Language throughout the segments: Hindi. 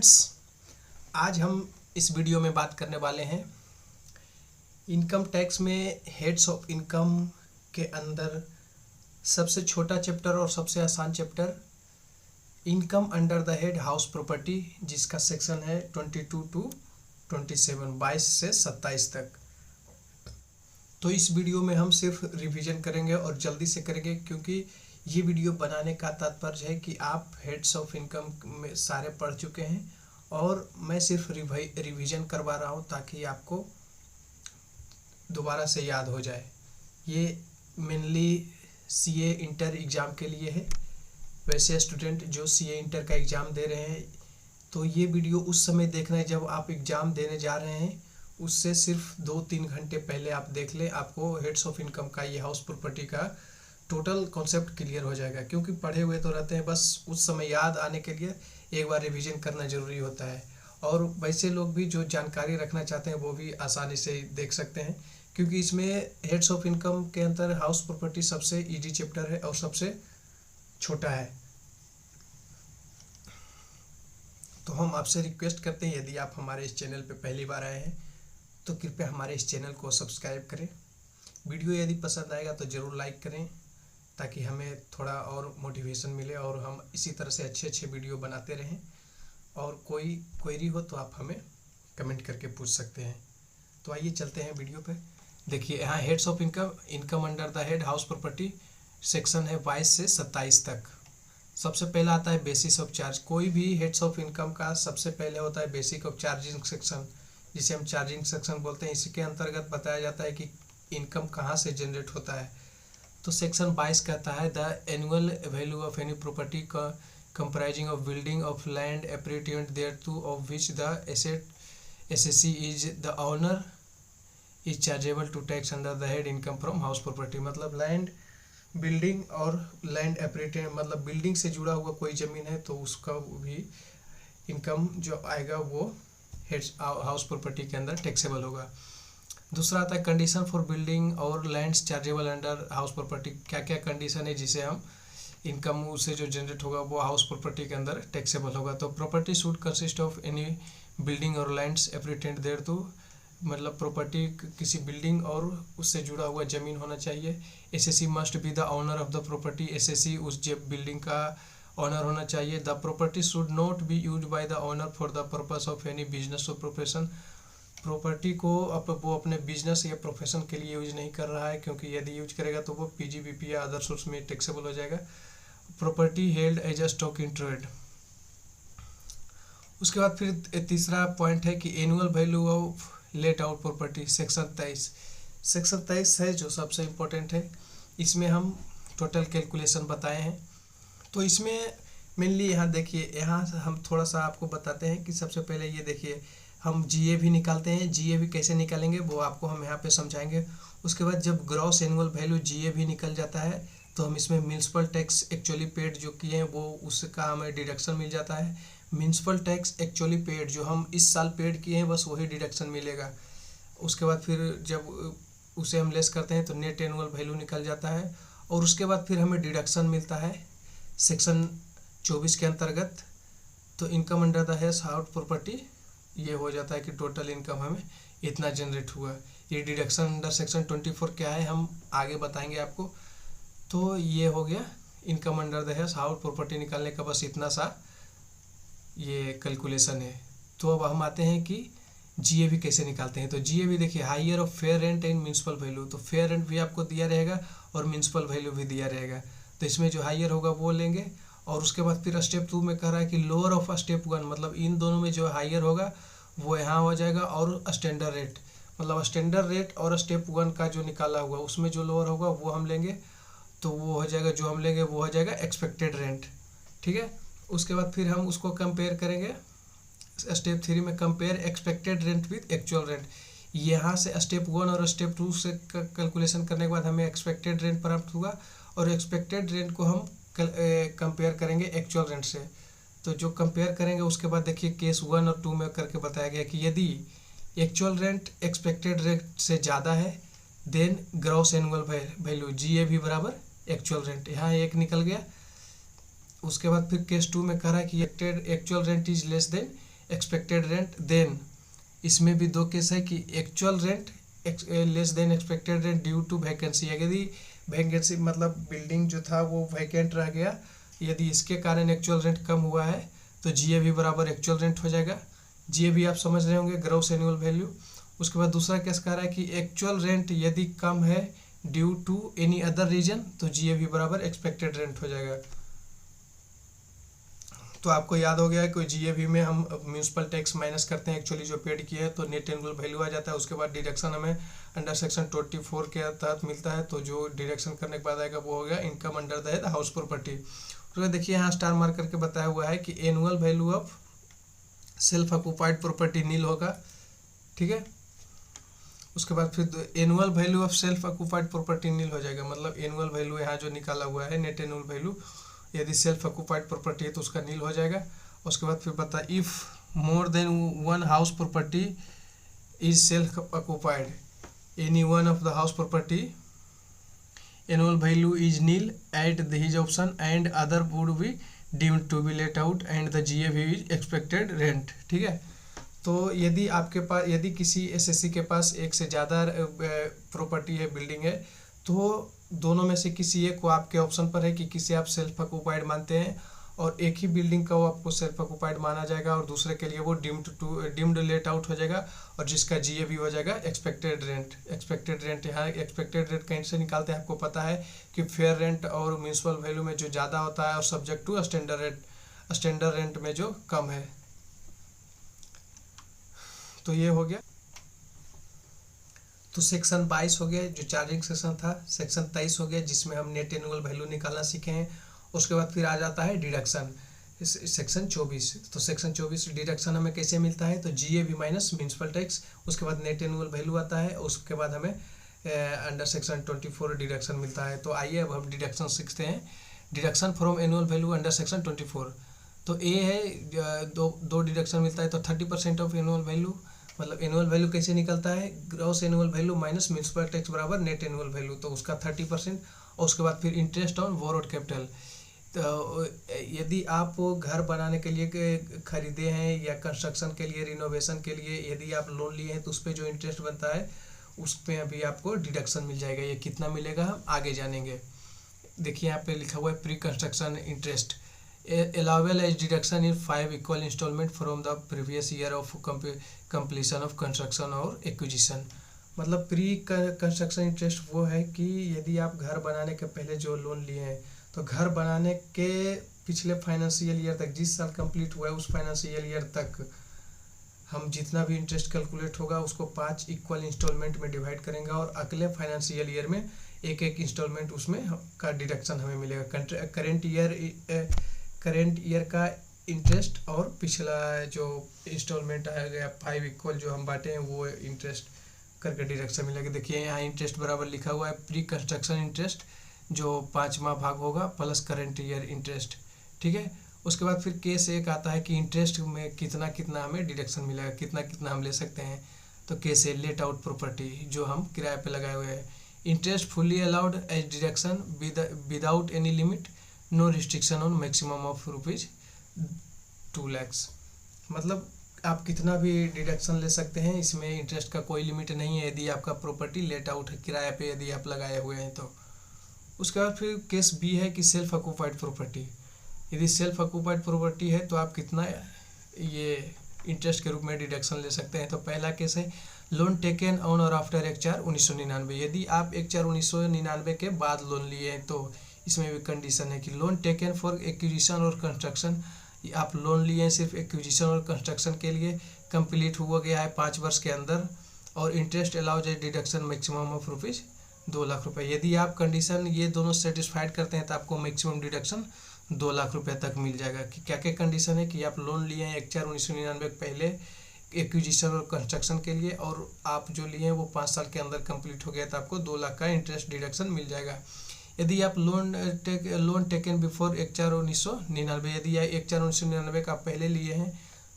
फ्रेंड्स, आज हम इस वीडियो में बात करने वाले हैं इनकम टैक्स में हेड्स ऑफ इनकम के अंदर सबसे छोटा चैप्टर और सबसे आसान chapter income under the head house property, जिसका सेक्शन है 22 टू 27, 22 से 27 तक। तो इस वीडियो में हम सिर्फ रिवीजन करेंगे और जल्दी से करेंगे, क्योंकि ये वीडियो बनाने का तात्पर्य है कि आप हेड्स ऑफ इनकम में सारे पढ़ चुके हैं और मैं सिर्फ रिवीजन करवा रहा हूँ ताकि आपको दोबारा से याद हो जाए। ये मेनली सीए इंटर एग्ज़ाम के लिए है। वैसे स्टूडेंट जो सीए इंटर का एग्ज़ाम दे रहे हैं तो ये वीडियो उस समय देखना है जब आप एग्ज़ाम देने जा रहे हैं, उससे सिर्फ 2-3 घंटे पहले आप देख लें। आपको हेड्स ऑफ इनकम का ये हाउस प्रॉपर्टी का टोटल कॉन्सेप्ट क्लियर हो जाएगा, क्योंकि पढ़े हुए तो रहते हैं, बस उस समय याद आने के लिए एक बार रिवीजन करना ज़रूरी होता है। और वैसे लोग भी जो जानकारी रखना चाहते हैं वो भी आसानी से देख सकते हैं, क्योंकि इसमें हेड्स ऑफ इनकम के अंदर हाउस प्रॉपर्टी सबसे इजी चैप्टर है और सबसे छोटा है। तो हम आपसे रिक्वेस्ट करते हैं, यदि आप हमारे इस चैनल पर पहली बार आए हैं तो कृपया हमारे इस चैनल को सब्सक्राइब करें। वीडियो यदि पसंद आएगा तो ज़रूर लाइक करें, ताकि हमें थोड़ा और मोटिवेशन मिले और हम इसी तरह से अच्छे वीडियो बनाते रहें। और कोई क्वेरी हो तो आप हमें कमेंट करके पूछ सकते हैं। तो आइए चलते हैं वीडियो पे। देखिए, यहाँ heads of income under the head house property section है 22 से 27 तक। सबसे पहला आता है बेसिस ऑफ चार्ज। कोई भी हेड्स ऑफ इनकम का सबसे पहले होता है बेसिक ऑफ चार्जिंग सेक्शन, जिसे हम चार्जिंग सेक्शन बोलते हैं। इसके अंतर्गत बताया जाता है कि इनकम कहाँ से जनरेट होता है। तो सेक्शन 22 कहता है the annual value of any property comprising of building of land appurtenant thereto of which the assessee is the owner is chargeable to tax under the head income from house property. मतलब लैंड, बिल्डिंग और लैंड एप्रीटिएंट, मतलब बिल्डिंग से जुड़ा हुआ कोई ज़मीन है तो उसका भी इनकम जो आएगा वो हेड्स हाउस प्रॉपर्टी के अंदर टैक्सेबल होगा। दूसरा आता है कंडीशन फॉर बिल्डिंग और lands chargeable under house property. क्या क्या कंडीशन है जिसे हम इनकम उससे जो जनरेट होगा वो हाउस प्रॉपर्टी के अंदर टैक्सेबल होगा। तो property should consist of any building और लैंड्स एप्रीटेंट देयर टू, मतलब प्रॉपर्टी किसी बिल्डिंग और उससे जुड़ा हुआ ज़मीन होना चाहिए। Assessee must be the owner of the property. Assessee उस बिल्डिंग का ऑनर होना चाहिए। The property should not be use by the owner for the purpose of any business और प्रोफेशन। प्रॉपर्टी को वो अपने बिजनेस या प्रोफेशन के लिए यूज नहीं कर रहा है, क्योंकि यदि यूज करेगा तो वो पीजीबीपी या अदर सोर्स में टैक्सेबल हो जाएगा। Property held as a stock in trade. उसके बाद फिर तीसरा पॉइंट है कि annual value of let out property. Section 23 है जो सबसे इम्पोर्टेंट है। इसमें हम टोटल कैलकुलेशन बताए हैं। तो इसमें मेनली यहाँ देखिए, यहाँ हम थोड़ा सा आपको बताते हैं कि सबसे पहले ये देखिए, हम जीए भी निकालते हैं। जीए भी कैसे निकालेंगे वो आपको हम यहाँ पे समझाएंगे। उसके बाद जब ग्रॉस एनुअल वैल्यू जीए भी निकल जाता है तो हम इसमें म्यूनसिपल टैक्स एक्चुअली पेड जो किए हैं वो उसका हमें डिडक्शन मिल जाता है। म्यूनसिपल टैक्स एक्चुअली पेड जो हम इस साल पेड किए हैं बस वही डिडक्शन मिलेगा। उसके बाद फिर जब उसे हम लेस करते हैं तो नेट एनुअल वैल्यू निकल जाता है। और उसके बाद फिर हमें डिडक्शन मिलता है सेक्शन 24 के अंतर्गत। तो income under the head house property ये हो जाता है कि टोटल इनकम हमें इतना जनरेट हुआ। ये डिडक्शन अंडर सेक्शन 24 क्या है हम आगे बताएंगे आपको। तो ये हो गया income under the head house property निकालने का बस इतना सा ये कैलकुलेशन है। तो अब हम आते हैं कि जीए भी कैसे निकालते हैं। तो जीए भी देखिए, higher of fair rent and municipal value. तो फेयर रेंट भी आपको दिया रहेगा और म्यूनसिपल वैल्यू भी दिया रहेगा। तो इसमें जो हायर होगा वो लेंगे। और उसके बाद फिर स्टेप 2 में कह रहा है कि लोअर ऑफ स्टेप 1, मतलब इन दोनों में जो हायर होगा वो यहाँ हो जाएगा। और स्टैंडर्ड रेट, मतलब स्टैंडर्ड रेट और स्टेप 1 का जो निकाला हुआ उसमें जो लोअर होगा वो हम लेंगे। तो वो हो जाएगा, जो हम लेंगे वो हो जाएगा एक्सपेक्टेड रेंट। ठीक है। उसके बाद फिर हम उसको कंपेयर करेंगे। स्टेप 3 में compare expected rent with actual rent. यहाँ से स्टेप 1 और स्टेप 2 से कैलकुलेशन करने के बाद हमें एक्सपेक्टेड रेंट प्राप्त हुआ और एक्सपेक्टेड रेंट को हम कंपेयर करेंगे एक्चुअल रेंट से। तो जो कंपेयर करेंगे उसके बाद देखिए केस 1 और 2 में करके बताया गया कि यदि एक्चुअल रेंट एक्सपेक्टेड रेंट से ज़्यादा है देन ग्रॉस एनुअल वैल्यू जीए भी बराबर एक्चुअल रेंट, यहाँ एक निकल गया। उसके बाद फिर केस 2 में कह रहा है कि actual rent is less than expected rent, then इसमें भी दो केस है कि actual rent less than expected rent due to vacancy. यदि वैकेंसी मतलब बिल्डिंग जो था वो वैकेंट रह गया, यदि इसके कारण एक्चुअल रेंट कम हुआ है तो GAV बराबर एक्चुअल रेंट हो जाएगा। GAV आप समझ रहे होंगे, ग्रॉस एनुअल वैल्यू। उसके बाद दूसरा केस कह रहा है कि एक्चुअल रेंट यदि कम है due to any other reason तो GAV बराबर एक्सपेक्टेड रेंट हो जाएगा। तो आपको याद हो गया है कि GAV में हम म्यूनसिपल टैक्स माइनस करते हैं एक्चुअली जो पेड किया है, तो नेट एनुअल वैल्यू आ जाता है। उसके बाद डिडक्शन हमें अंडर सेक्शन 24 के तहत मिलता है, तो जो डिडक्शन करने के बाद आएगा वो हो गया income under the head house property. तो देखिए यहाँ स्टार मार्क करके बताया हुआ है कि annual value of self occupied property nil होगा, ठीक है। उसके बाद फिर annual value of self occupied property nil हो जाएगा, मतलब एनुअल वैल्यू यहाँ जो निकाला हुआ है नेट एनुअल वैल्यू, यदि सेल्फ ऑक्यूपाइड प्रॉपर्टी है तो उसका नील हो जाएगा। उसके बाद फिर बता if more than one house property is self occupied any one of the house property annual value is nil at this option and other would be deemed to be let out and the GAV is expected rent, ठीक है। तो यदि आपके पास यदि किसी SSC के पास एक से ज़्यादा प्रॉपर्टी है, बिल्डिंग है, तो दोनों में से किसी एक को आपके ऑप्शन पर है कि किसे आप सेल्फ ऑक्यूपाइड मानते हैं, और एक ही बिल्डिंग का वो आपको सेल्फ ऑक्यूपाइड माना जाएगा और दूसरे के लिए वो डीम्ड लेट आउट हो जाएगा, और जिसका GAV हो जाएगा एक्सपेक्टेड रेंट। एक्सपेक्टेड रेंट यहाँ एक्सपेक्टेड रेंट कहीं से निकालते हैं, आपको पता है कि फेयर रेंट और म्यूनसिपल वैल्यू में जो ज़्यादा होता है और सब्जेक्ट टू स्टैंडर्ड रेंट में जो कम है। तो ये हो गया। तो सेक्शन 22 हो गया जो चार्जिंग सेक्शन था। सेक्शन 23 हो गया जिसमें हम नेट एनुअल वैल्यू निकालना सीखे हैं। उसके बाद फिर आ जाता है डिडक्शन, सेक्शन 24। तो सेक्शन 24 डिडक्शन हमें कैसे मिलता है, तो GAV माइनस म्यूनसिपल टैक्स, उसके बाद नेट एनुअल वैल्यू आता है, उसके बाद हमें अंडर सेक्शन 24 डिडक्शन मिलता है। तो आइए अब हम डिडक्शन सीखते हैं। Deduction from annual value under section 24। तो ए है दो डिडक्शन मिलता है, तो 30% ऑफ एनुअल वैल्यू, मतलब एनुअल वैल्यू कैसे निकलता है, gross annual value minus municipal tax बराबर नेट एनुअल वैल्यू, तो उसका 30%। और उसके बाद फिर इंटरेस्ट ऑन बोरोड कैपिटल। तो यदि आप घर बनाने के लिए खरीदे हैं या कंस्ट्रक्शन के लिए, रिनोवेशन के लिए यदि आप लोन लिए हैं तो उस पर जो इंटरेस्ट बनता है उस पर अभी आपको डिडक्शन मिल जाएगा। ये कितना मिलेगा हम आगे जानेंगे। देखिए यहाँ पे लिखा हुआ है pre construction interest allowable as deduction in 5 equal installment from the previous year of completion of construction और एक्विजिशन। मतलब प्री कंस्ट्रक्शन इंटरेस्ट वो है कि यदि आप घर बनाने के पहले जो लोन लिए हैं, तो घर बनाने के पिछले फाइनेंशियल ईयर तक, जिस साल कंप्लीट हुआ है उस फाइनेंशियल ईयर तक हम जितना भी इंटरेस्ट कैलकुलेट होगा उसको 5 इक्वल इंस्टॉलमेंट में डिवाइड करेंगे, और अगले फाइनेंशियल ईयर में एक एक इंस्टॉलमेंट उसमें का डिडक्शन हमें मिलेगा। करेंट ईयर का इंटरेस्ट और पिछला जो इंस्टॉलमेंट आ गया 5 इक्वल जो हम बांटे हैं वो इंटरेस्ट करके डिडक्शन मिलेगा। देखिए यहाँ इंटरेस्ट बराबर लिखा हुआ है प्री कंस्ट्रक्शन इंटरेस्ट जो 5वां भाग होगा प्लस करेंट ईयर इंटरेस्ट, ठीक है। उसके बाद फिर केस एक आता है कि इंटरेस्ट में कितना कितना हमें डिडक्शन मिलेगा, कितना कितना हम ले सकते हैं। तो case A let out property जो हम किराए पे लगाए हुए हैं, interest fully allowed as deduction without any limit, no restriction on maximum of ₹2 lakh. मतलब आप कितना भी डिडक्शन ले सकते हैं, इसमें इंटरेस्ट का कोई लिमिट नहीं है यदि आपका प्रॉपर्टी लेट आउट है, किराए पे यदि आप लगाए हुए हैं तो। उसके बाद फिर केस बी है कि सेल्फ ऑक्यूपाइड प्रॉपर्टी। यदि सेल्फ ऑक्यूपाइड प्रॉपर्टी है तो आप कितना ये इंटरेस्ट के रूप में डिडक्शन ले सकते हैं। तो पहला केस है लोन टेकन ऑन और आफ्टर 1/4/1999। यदि आप 1/4/1999 के बाद लोन लिए हैं तो इसमें भी कंडीशन है कि लोन टेकन फॉर एक्विजिशन और कंस्ट्रक्शन, आप लोन लिए हैं सिर्फ एक्विजिशन और कंस्ट्रक्शन के लिए, कंप्लीट हुआ गया है 5 वर्ष के अंदर, और interest allows A deduction maximum of ₹2 lakh. यदि आप कंडीशन ये दोनों सेटिस्फाइड करते हैं तो आपको मैक्सिमम डिडक्शन 2 लाख रुपए तक मिल जाएगा। कि क्या क्या कंडीशन है कि आप लोन लिए हैं 1/4/1999 पहले एक्विजिशन और कंस्ट्रक्शन के लिए, और आप जो लिए हैं वो 5 साल के अंदर कंप्लीट हो गया तो आपको 2 लाख का इंटरेस्ट डिडक्शन मिल जाएगा। यदि आप लोन टेकन बिफोर 1/4/1999, यदि 1/4/1999 का पहले लिए हैं,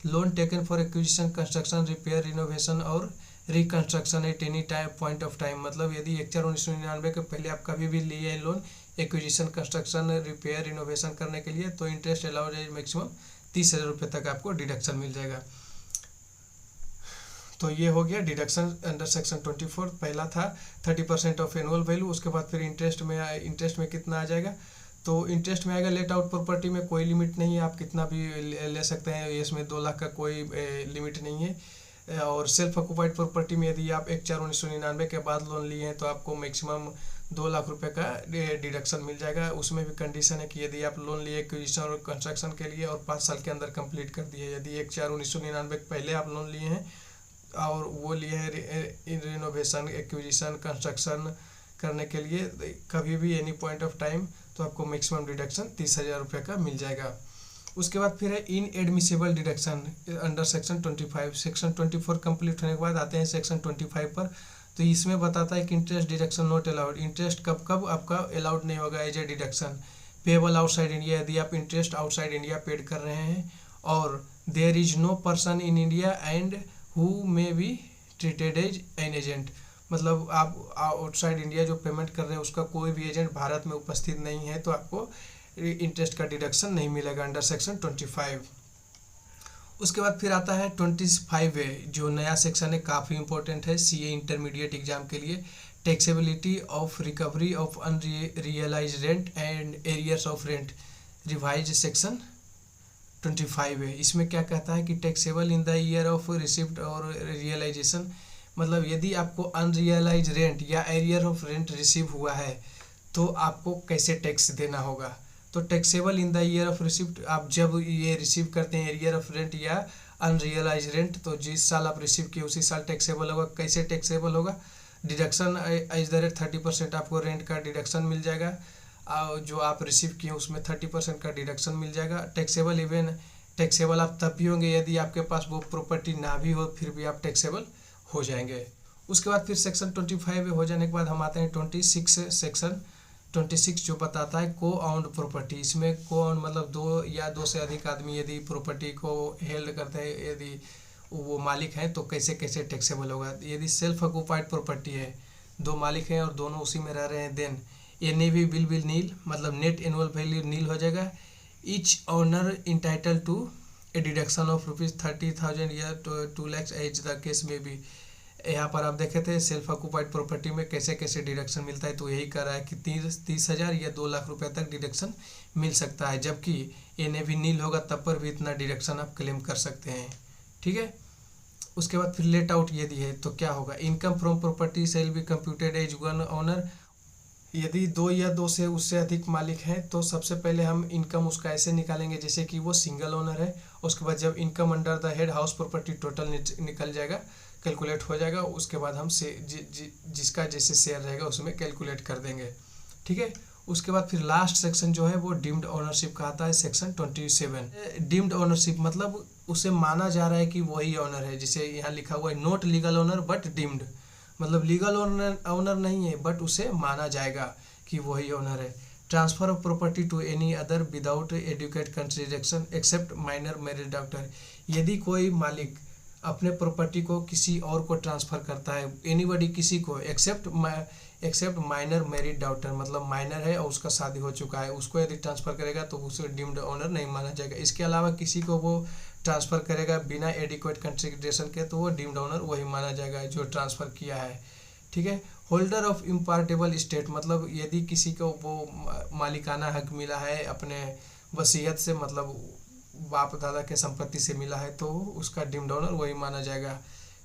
loan taken for acquisition construction repair renovation और reconstruction at any time point of time, मतलब यदि 1/4/1999 के पहले आप कभी भी लिए हैं loan acquisition construction repair renovation करने के लिए, तो इंटरेस्ट अलाउड है मैक्सिमम 30,000 रुपये तक आपको डिडक्शन मिल जाएगा। तो ये हो गया डिडक्शन अंडर सेक्शन 24। पहला था 30% ऑफ एनुअल वैल्यू। उसके बाद फिर इंटरेस्ट में कितना आ जाएगा, तो इंटरेस्ट में आएगा लेट आउट प्रॉपर्टी में कोई लिमिट नहीं है, आप कितना भी ले सकते हैं, इसमें 2 लाख का कोई लिमिट नहीं है। और सेल्फ ऑक्यूपाइड प्रॉपर्टी में यदि आप 1/4/1999 के बाद लोन लिए हैं तो आपको मैक्सिमम 2 लाख रुपए का डिडक्शन मिल जाएगा। उसमें भी कंडीशन है कि यदि आप लोन लिए एक्विजिशन और कंस्ट्रक्शन के लिए और 5 साल के अंदर कंप्लीट कर दिए। यदि 1/4/1999 पहले आप लोन लिए हैं और वो लिए हैं रिनोवेशन, एक्विजिशन, कंस्ट्रक्शन करने के लिए कभी भी एनी पॉइंट ऑफ टाइम, तो आपको मैक्सिमम डिडक्शन 30,000 रुपये का मिल जाएगा। उसके बाद फिर है inadmissible deduction under section 25। Section 24 complete होने के बाद आते हैं सेक्शन 25 पर। तो इसमें बताता है कि interest deduction not allowed. Interest कब कब आपका अलाउड नहीं होगा as a deduction. Payable outside India, यदि आप इंटरेस्ट आउटसाइड इंडिया पेड कर रहे हैं और there is no person in India and who may be treated as an agent, मतलब आप आउटसाइड इंडिया जो पेमेंट कर रहे हैं उसका कोई भी एजेंट भारत में उपस्थित नहीं है तो आपको इंटरेस्ट का डिडक्शन नहीं मिलेगा अंडर सेक्शन 25। उसके बाद फिर आता है 25A, जो नया सेक्शन है, काफ़ी इंपॉर्टेंट है CA इंटरमीडिएट एग्जाम के लिए। Taxability of recovery of unrealise rent and arrears of rent, revise section 25A। इसमें क्या कहता है कि taxable in the year of receipt और रियलाइजेशन, मतलब यदि आपको अनरियलाइज रेंट या एरियर ऑफ रेंट रिसीव हुआ है तो आपको कैसे टैक्स देना होगा। तो taxable in the year of receipt, आप जब ये रिसीव करते हैं एरियर ऑफ रेंट या अनरियलाइज रेंट, तो जिस साल आप रिसीव किए उसी साल टैक्सेबल होगा। कैसे टैक्सेबल होगा, डिडक्शन एज द रेट 30% आपको रेंट का डिडक्शन मिल जाएगा, जो आप रिसीव किए उसमें 30% का डिडक्शन मिल जाएगा। टैक्सेबल इवन टैक्सेबल आप तब भी होंगे यदि आपके पास वो प्रॉपर्टी ना भी हो, फिर भी आप टैक्सेबल हो जाएंगे। उसके बाद फिर सेक्शन 25 हो जाने के बाद हम आते हैं 26 सेक्शन 26, जो बताता है को ऑन्ड प्रॉपर्टी। इसमें को ऑन मतलब 2 या 2 से अधिक आदमी यदि प्रॉपर्टी को हेल्ड करते हैं, यदि वो मालिक हैं तो कैसे कैसे टैक्सेबल होगा। यदि सेल्फ ऑक्यूपाइड प्रॉपर्टी है, 2 मालिक हैं और दोनों उसी में रह रहे हैं, देन एनएवी विल नील, मतलब नेट एनुअल वैल्यू नील हो जाएगा। Each owner entitled to a deduction of ₹30,000 या 2 लाख एज द केस में भी। यहाँ पर आप देखे थे सेल्फ ऑक्यूपाइड प्रॉपर्टी में कैसे कैसे डिडक्शन मिलता है, तो यही कर रहा है कि 30,000 या 2 लाख रुपए तक डिडक्शन मिल सकता है, जबकि एनएवी नील होगा तब पर भी इतना डिडक्शन आप क्लेम कर सकते हैं। ठीक है। उसके बाद फिर लेट आउट यदि है तो क्या होगा, income from property shall be computed as one owner. यदि 2 या 2 से उससे अधिक मालिक हैं तो सबसे पहले हम इनकम उसका ऐसे निकालेंगे जैसे कि वो सिंगल ओनर है। उसके बाद जब income under the head house property total निकल जाएगा, कैलकुलेट हो जाएगा, उसके बाद हम जिसका जैसे शेयर रहेगा उसमें कैलकुलेट कर देंगे। ठीक है। उसके बाद फिर लास्ट सेक्शन जो है वो डीम्ड ओनरशिप का आता है, सेक्शन 27। डीम्ड ओनरशिप मतलब उसे माना जा रहा है कि वही ओनर है, जिसे यहाँ लिखा हुआ है not legal owner but deemed, मतलब लीगल ओनर नहीं है बट उसे माना जाएगा कि वही ओनर है। Transfer of property to any other without adequate consideration except minor married daughter. यदि कोई मालिक अपने प्रॉपर्टी को किसी और को ट्रांसफ़र करता है, एनीबडी किसी को, एक्सेप्ट माइनर मैरिड डॉटर, मतलब माइनर है और उसका शादी हो चुका है, उसको यदि ट्रांसफ़र करेगा तो उसे डीम्ड ओनर नहीं माना जाएगा। इसके अलावा किसी को वो ट्रांसफ़र करेगा बिना एडिक्वेट कंसिडरेशन के तो वो डीम्ड ओनर वही माना जाएगा जो ट्रांसफ़र किया है। ठीक है। होल्डर ऑफ इम्पार्टेबल स्टेट, मतलब यदि किसी को वो मालिकाना हक मिला है अपने वसीयत से, मतलब बाप दादा के संपत्ति से मिला है, तो उसका डीम्ड ओनर वही माना जाएगा।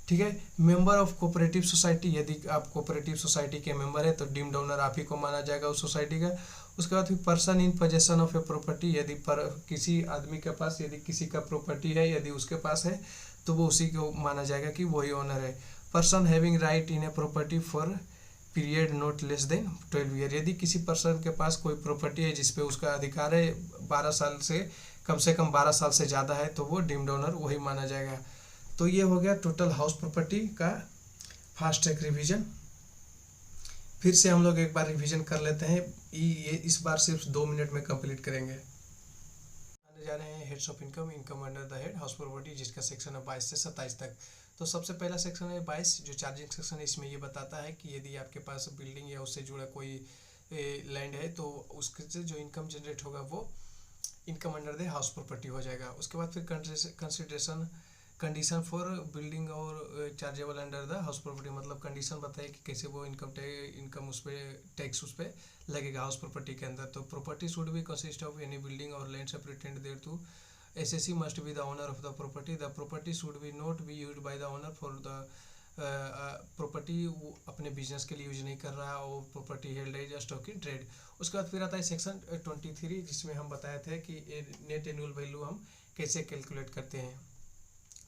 ठीक है। मेंबर ऑफ कोऑपरेटिव सोसाइटी, यदि आप कोऑपरेटिव सोसाइटी के मेंबर है तो डीम्ड ओनर आप ही को माना जाएगा उस सोसाइटी का। उसके बाद फिर person in possession of a property, यदि किसी आदमी के पास यदि किसी का प्रॉपर्टी है, यदि उसके पास है तो वो उसी को माना जाएगा कि वही ओनर है। Person having right in a property for period not less than 12 year, यदि किसी पर्सन के पास कोई प्रॉपर्टी है जिसपे उसका अधिकार है 12 साल से कम 12 साल से ज़्यादा है तो वो डीम्ड ओनर वही माना जाएगा। तो ये हो गया टोटल हाउस प्रॉपर्टी का फास्ट ट्रैक रिवीजन। फिर से हम लोग एक बार रिवीजन कर लेते हैं, ये इस बार सिर्फ 2 मिनट में कंप्लीट करेंगे। आने जा रहे हैं heads of income, income under the head house property, जिसका सेक्शन है 22 से 27 तक। तो सबसे पहला सेक्शन है 22 जो चार्जिंग सेक्शन है। इसमें ये बताता है कि यदि आपके पास बिल्डिंग या उससे जुड़ा कोई लैंड है तो उससे जो इनकम जनरेट होगा वो income under the house property हो जाएगा। उसके बाद फिर कंसिडरेशन कंडीशन फॉर बिल्डिंग और chargeable under the house property, मतलब कंडीशन बताइए कि कैसे वो इनकम उस पर टैक्स उस पर लगेगा हाउस प्रॉपर्टी के अंदर। तो property should be consist of any building और land separated thereto assessee must be the owner of the property. The property should be not be used by the owner for the property, वो अपने बिजनेस के लिए यूज नहीं कर रहा है और property held as stock in trade. उसके बाद फिर आता है सेक्शन 23 जिसमें हम बताए थे कि नेट एनुअल वैल्यू हम कैसे कैलकुलेट करते हैं।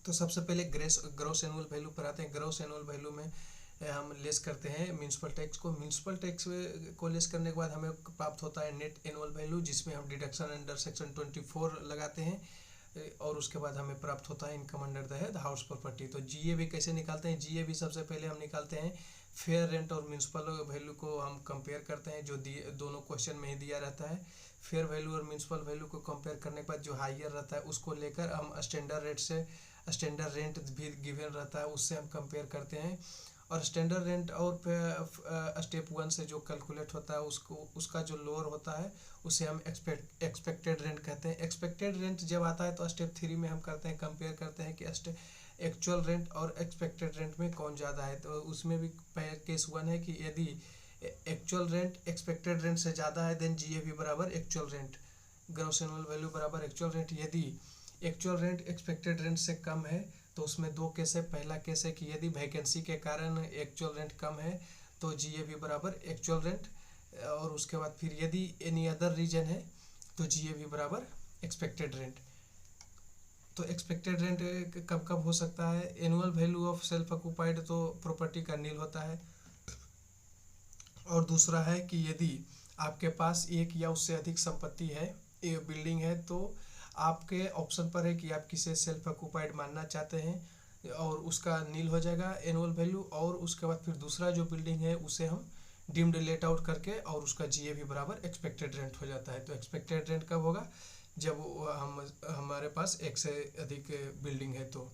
तो सबसे पहले ग्रॉस एनुअल वैल्यू पर आते हैं। ग्रॉस एनुअल वैल्यू में हम लेस करते हैं म्यूनसिपल टैक्स को। म्यूनसिपल टैक्स को लेस करने के बाद हमें प्राप्त होता है नेट एनुअल वैल्यू, जिसमें हम डिडक्शन अंडर सेक्शन 24 लगाते हैं और उसके बाद हमें प्राप्त होता है income under the house property. तो जीए भी कैसे निकालते हैं? जीए भी सबसे पहले हम निकालते हैं फेयर रेंट और म्यूनसिपल वैल्यू को हम कंपेयर करते हैं, जो दोनों क्वेश्चन में ही दिया रहता है। फेयर वैल्यू और म्यूनसिपल वैल्यू को कंपेयर करने के बाद जो हायर रहता है उसको लेकर हम स्टैंडर्ड रेंट भी गिवन रहता है, उससे हम कंपेयर करते हैं। और स्टैंडर्ड रेंट और स्टेप 1 से जो कैलकुलेट होता है उसका जो लोअर होता है उसे हम एक्सपेक्टेड रेंट कहते हैं। एक्सपेक्टेड रेंट जब आता है तो स्टेप 3 में हम करते हैं कंपेयर करते हैं कि एक्चुअल रेंट और एक्सपेक्टेड रेंट में कौन ज़्यादा है। तो उसमें भी केस 1 है कि यदि एक्चुअल रेंट एक्सपेक्टेड रेंट से ज़्यादा है देन जीएवी बराबर actual rent, gross annual value बराबर एक्चुअल रेंट। यदि एक्चुअल रेंट एक्सपेक्टेड रेंट से कम है तो उसमें दो केस है। पहला केस है कि यदि वैकेंसी के कारण एक्चुअल रेंट कम है तो जीएवी बराबर एक्चुअल रेंट, और उसके बाद फिर यदि एनी अदर रीजन है तो जीएवी बराबर एक्सपेक्टेड रेंट। तो एक्सपेक्टेड रेंट कब कब हो सकता है? Annual value of self occupied तो प्रॉपर्टी का नील होता है, और दूसरा है कि यदि आपके पास एक या उससे अधिक संपत्ति है, बिल्डिंग है, तो आपके ऑप्शन पर है कि आप किसे सेल्फ ऑक्यूपाइड मानना चाहते हैं और उसका नील हो जाएगा एनुअल वैल्यू। और उसके बाद फिर दूसरा जो बिल्डिंग है उसे हम डीम्ड लेट आउट करके और उसका जीएवी बराबर एक्सपेक्टेड रेंट हो जाता है। तो एक्सपेक्टेड रेंट कब होगा? जब हमारे पास एक से अधिक बिल्डिंग है। तो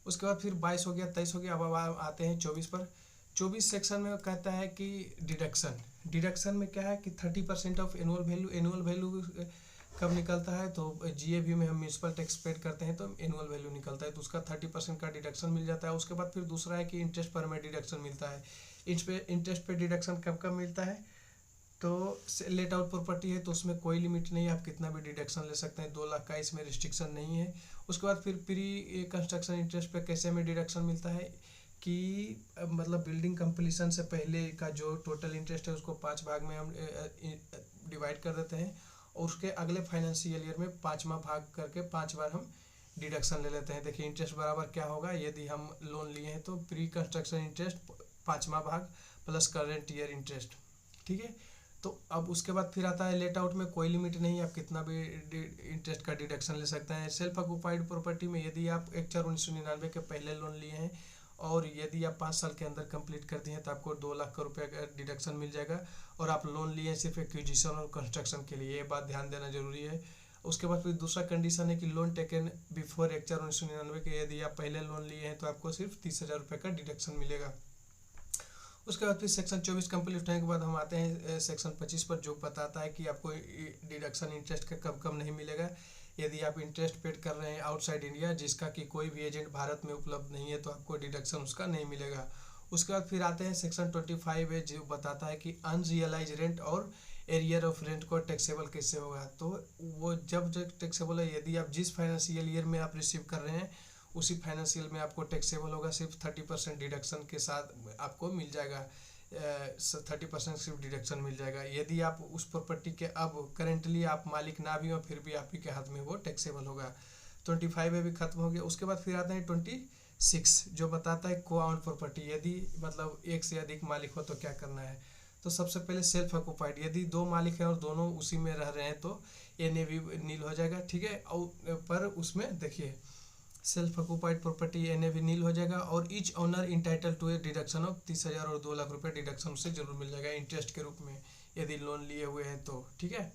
उसके बाद फिर 22 हो गया, 23 हो गया। अब आते हैं 24 पर। 24 सेक्शन में कहता है कि डिडक्शन में क्या है कि 30% of annual value. Annual value कब निकलता है? तो जीएवी में हम म्यूनसिपल टैक्स पेड करते हैं तो एनुअल वैल्यू निकलता है, तो उसका 30% का डिडक्शन मिल जाता है। उसके बाद फिर दूसरा है कि इंटरेस्ट पर हमें डिडक्शन मिलता है। इंटरेस्ट पे डिडक्शन कब कब मिलता है? तो लेट आउट प्रॉपर्टी है तो उसमें कोई लिमिट नहीं है, आप कितना भी डिडक्शन ले सकते हैं, 2 लाख का इसमें रिस्ट्रिक्शन नहीं है। उसके बाद फिर प्री कंस्ट्रक्शन इंटरेस्ट पे कैसे हमें डिडक्शन मिलता है कि मतलब बिल्डिंग कंप्लीशन से पहले का जो टोटल इंटरेस्ट है उसको 5 भाग में हम डिवाइड कर देते हैं और उसके अगले फाइनेंशियल ईयर में 5वां भाग करके 5 बार हम डिडक्शन ले लेते हैं। देखिए इंटरेस्ट बराबर क्या होगा, यदि हम लोन लिए हैं तो प्री कंस्ट्रक्शन इंटरेस्ट 5वां भाग प्लस करेंट ईयर इंटरेस्ट, ठीक है। तो अब उसके बाद फिर आता है लेट आउट में कोई लिमिट नहीं, आप कितना भी इंटरेस्ट का डिडक्शन ले सकते हैं। सेल्फ ऑक्यूपाइड प्रॉपर्टी में यदि आप 1/4/1999 के पहले लोन लिए हैं और यदि आप 5 साल के अंदर कंप्लीट कर दिए हैं तो आपको 2 लाख रुपये का डिडक्शन मिल जाएगा, और आप लोन लिए हैं सिर्फ एक्विजिशन और कंस्ट्रक्शन के लिए, ये बात ध्यान देना जरूरी है। उसके बाद फिर दूसरा कंडीशन है कि लोन टेकन बिफोर 1/4/1999 के, यदि आप पहले लोन लिए हैं तो आपको सिर्फ 30,000 रुपये का डिडक्शन मिलेगा। उसके बाद फिर सेक्शन 24 कंप्लीट होने के बाद हम आते हैं सेक्शन 25 पर, जो बताता है कि आपको डिडक्शन इंटरेस्ट का कब कब नहीं मिलेगा। यदि आप इंटरेस्ट पेड कर रहे हैं आउटसाइड इंडिया जिसका कि कोई भी एजेंट भारत में उपलब्ध नहीं है तो आपको डिडक्शन उसका नहीं मिलेगा। उसके बाद फिर आते हैं सेक्शन 25 है जो बताता है कि अनरियलाइज रेंट और एरियर ऑफ रेंट को टैक्सेबल कैसे होगा। तो वो जब टैक्सेबल है, यदि आप जिस फाइनेंशियल ईयर में आप रिसीव कर रहे हैं उसी फाइनेंशियल में आपको टैक्सेबल होगा, सिर्फ 30% डिडक्शन के साथ आपको मिल जाएगा, 30% सिर्फ डिडक्शन मिल जाएगा। यदि आप उस प्रॉपर्टी के अब करेंटली आप मालिक ना भी हो फिर भी आप ही के हाथ में वो टैक्सेबल होगा। 25 में भी खत्म हो गया। उसके बाद फिर आते हैं 26 जो बताता है को ऑन प्रॉपर्टी, यदि मतलब एक से अधिक मालिक हो तो क्या करना है। तो सबसे पहले सेल्फ ऑक्यूपाइड, यदि 2 मालिक हैं और दोनों उसी में रह रहे हैं तो एनएवी नील हो जाएगा, ठीक है। और पर उसमें देखिए self occupied property NAV nil हो जाएगा और each owner entitled to a deduction of 30,000 और 2 लाख रुपए डिडक्शन उससे जरूर मिल जाएगा इंटरेस्ट के रूप में यदि लोन लिए हुए हैं तो, ठीक है।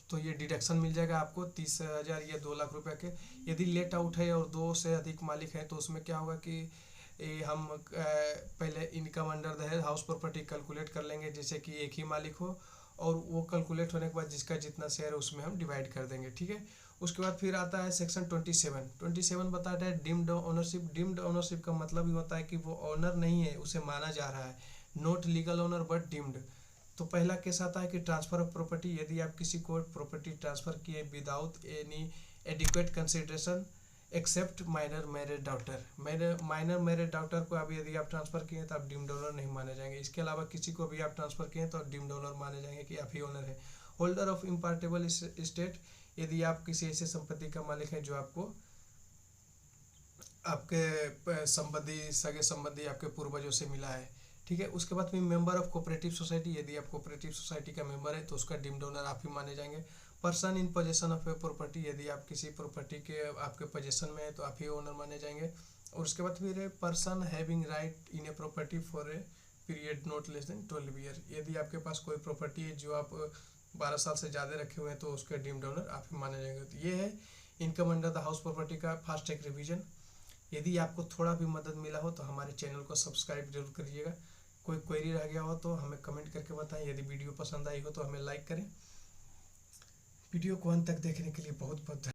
तो ये डिडक्शन मिल जाएगा आपको 30,000 या 2 लाख रुपए के। यदि लेट आउट है और 2 से अधिक मालिक हैं तो उसमें क्या होगा कि हम पहले income under the house property calculate कर लेंगे, जैसे कि एक ही मालिक हो और वो कैलकुलेट होने के बाद जिसका जितना शेयर है उसमें हम डिवाइड कर देंगे, ठीक है। उसके बाद फिर आता है सेक्शन 27 बताता है डीम्ड ओनरशिप। डीम्ड ओनरशिप का मतलब ये होता है कि वो ओनर नहीं है, उसे माना जा रहा है, not legal owner but deemed. तो पहला केस आता है कि ट्रांसफर ऑफ प्रॉपर्टी, यदि आप किसी को प्रॉपर्टी ट्रांसफर किए without any adequate consideration except minor married daughter. Minor married daughter को अभी यदि आप ट्रांसफर किए तो आप डीम्ड ओनर नहीं माने जाएंगे। इसके अलावा किसी को भी आप ट्रांसफर किए तो डीम्ड ओनर माने जाएंगे कि आप ही ओनर है। होल्डर ऑफ इम्पार्टेबल स्टेट, यदि आप किसी ऐसे संपत्ति का मालिक हैं जो आपको आपके संबंधी सगे संबंधी आपके पूर्वजों से मिला है, ठीक है। उसके बाद में मेंबर ऑफ कोऑपरेटिव सोसाइटी, यदि आप कोऑपरेटिव सोसाइटी का मेंबर है तो उसका डीम्ड ओनर आप ही माने जाएंगे। Person in possession of a property, यदि आप किसी प्रॉपर्टी के आपके पोजेशन में है तो आप ही ओनर माने जाएंगे। और उसके बाद फिर person having right in a property for a period not less than 12 year, यदि आपके पास कोई प्रॉपर्टी है जो आप 12 साल से ज़्यादा रखे हुए हैं तो उसके डीम्ड ओनर आप ही माने जाएंगे। तो ये है income under the house property का फास्ट ट्रैक रिवीजन। यदि आपको थोड़ा भी मदद मिला हो तो हमारे चैनल को सब्सक्राइब जरूर करिएगा। कोई क्वेरी रह गया हो तो हमें कमेंट करके बताएं। यदि वीडियो पसंद आई हो तो हमें लाइक करें। वीडियो को अंत तक देखने के लिए बहुत बहुत